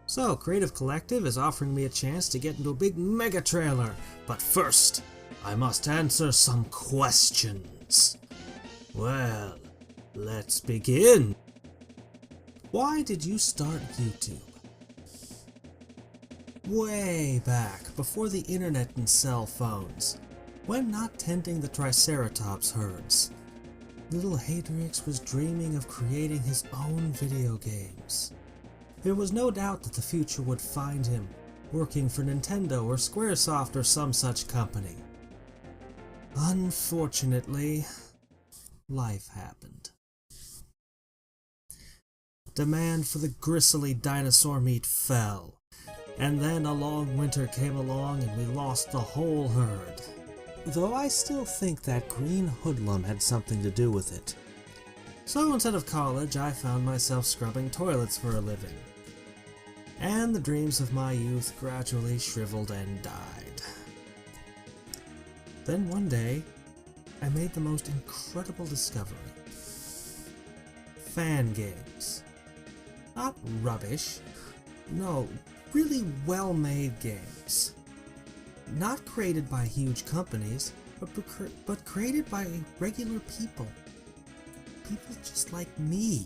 So, Creative Collective is offering me a chance to get into a big mega trailer, but first, I must answer some questions. Well, let's begin. Why did you start YouTube? Way back, before the internet and cell phones, when not tending the Triceratops herds, little Hadrix was dreaming of creating his own video games. There was no doubt that the future would find him working for Nintendo or Squaresoft or some such company. Unfortunately, life happened. Demand for the gristly dinosaur meat fell, and then a long winter came along and we lost the whole herd. Though I still think that green hoodlum had something to do with it. So instead of college, I found myself scrubbing toilets for a living. And the dreams of my youth gradually shriveled and died. Then one day, I made the most incredible discovery. Fan games. Not rubbish. No, really well-made games. Not created by huge companies, but created by regular people. People just like me.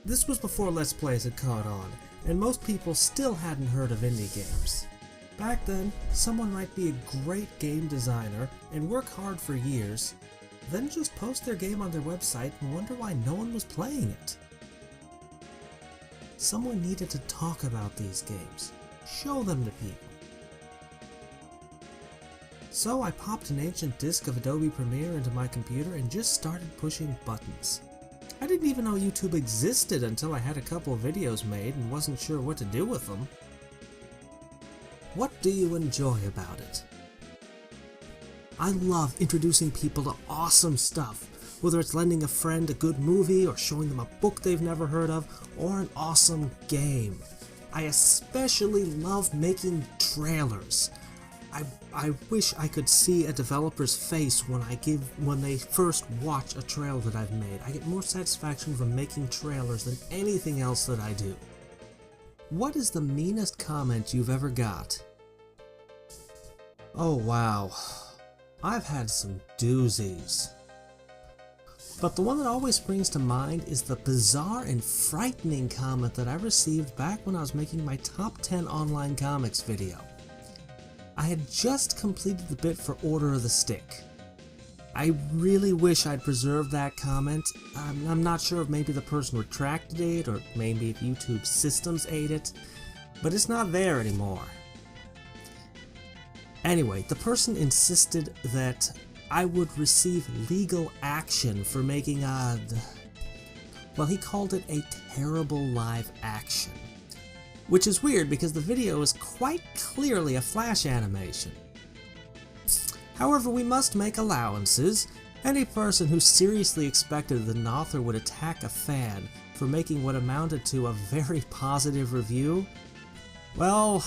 This was before Let's Plays had caught on, and most people still hadn't heard of indie games. Back then, someone might be a great game designer and work hard for years, then just post their game on their website and wonder why no one was playing it. Someone needed to talk about these games, show them to people. So I popped an ancient disk of Adobe Premiere into my computer and just started pushing buttons. I didn't even know YouTube existed until I had a couple of videos made and wasn't sure what to do with them. What do you enjoy about it? I love introducing people to awesome stuff, whether it's lending a friend a good movie or showing them a book they've never heard of or an awesome game. I especially love making trailers. I wish I could see a developer's face when they first watch a trailer that I've made. I get more satisfaction from making trailers than anything else that I do. What is the meanest comment you've ever got? Oh wow, I've had some doozies. But the one that always springs to mind is the bizarre and frightening comment that I received back when I was making my top 10 online comics video. I had just completed the bit for Order of the Stick. I really wish I'd preserved that comment. I'm not sure if maybe the person retracted it or maybe if YouTube's systems ate it, but it's not there anymore. Anyway, the person insisted that I would receive legal action for making well, he called it a terrible live action. Which is weird because the video is quite clearly a flash animation. However, we must make allowances. Any person who seriously expected that an author would attack a fan for making what amounted to a very positive review, well,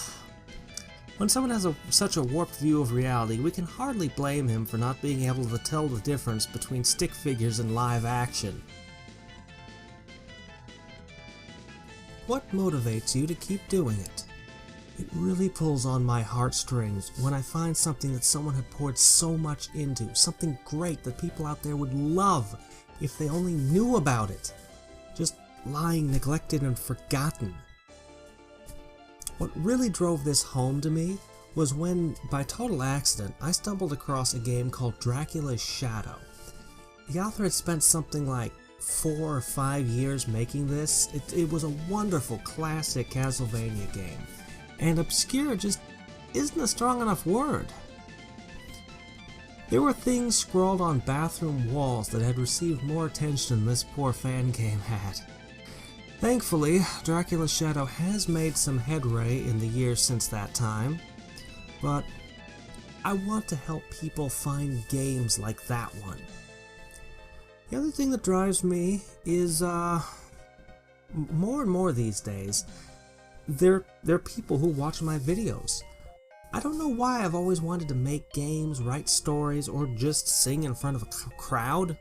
when someone has such a warped view of reality, we can hardly blame him for not being able to tell the difference between stick figures and live action. What motivates you to keep doing it? It really pulls on my heartstrings when I find something that someone had poured so much into, something great that people out there would love if they only knew about it, just lying neglected and forgotten. What really drove this home to me was when, by total accident, I stumbled across a game called Dracula's Shadow. The author had spent something like 4 or 5 years making this. It was a wonderful classic Castlevania game, and obscure just isn't a strong enough word. There were things scrawled on bathroom walls that had received more attention than this poor fan game had. Thankfully, Dracula's Shadow has made some headway in the years since that time, but I want to help people find games like that one. The other thing that drives me is, more and more these days, they're people who watch my videos. I don't know why I've always wanted to make games, write stories, or just sing in front of a crowd.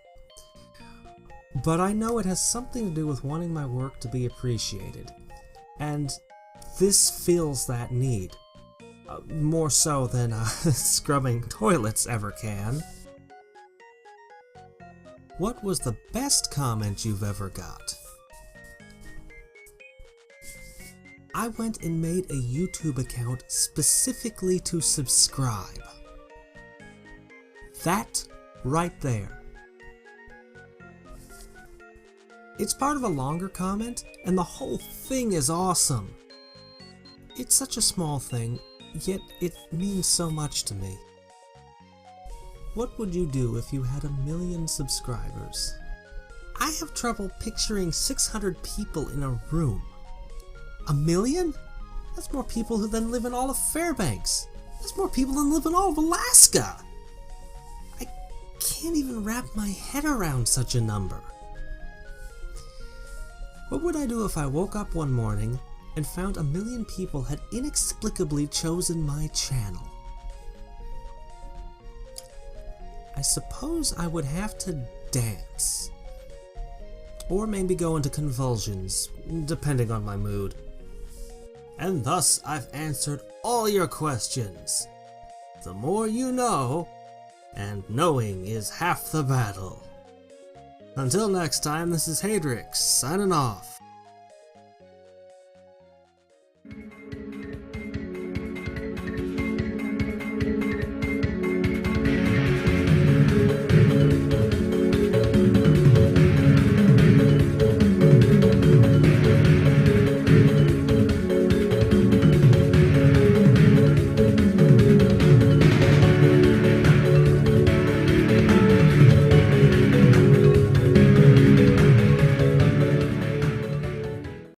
But I know it has something to do with wanting my work to be appreciated, and this fills that need. More so than scrubbing toilets ever can. What was the best comment you've ever got? I went and made a YouTube account specifically to subscribe. That right there. It's part of a longer comment, and the whole thing is awesome. It's such a small thing, yet it means so much to me. What would you do if you had 1 million subscribers? I have trouble picturing 600 people in a room. 1 million? That's more people than live in all of Fairbanks. That's more people than live in all of Alaska. I can't even wrap my head around such a number. What would I do if I woke up one morning and found 1 million people had inexplicably chosen my channel? I suppose I would have to dance. Or maybe go into convulsions, depending on my mood. And thus I've answered all your questions. The more you know, and knowing is half the battle. Until next time, this is Hadrix, signing off.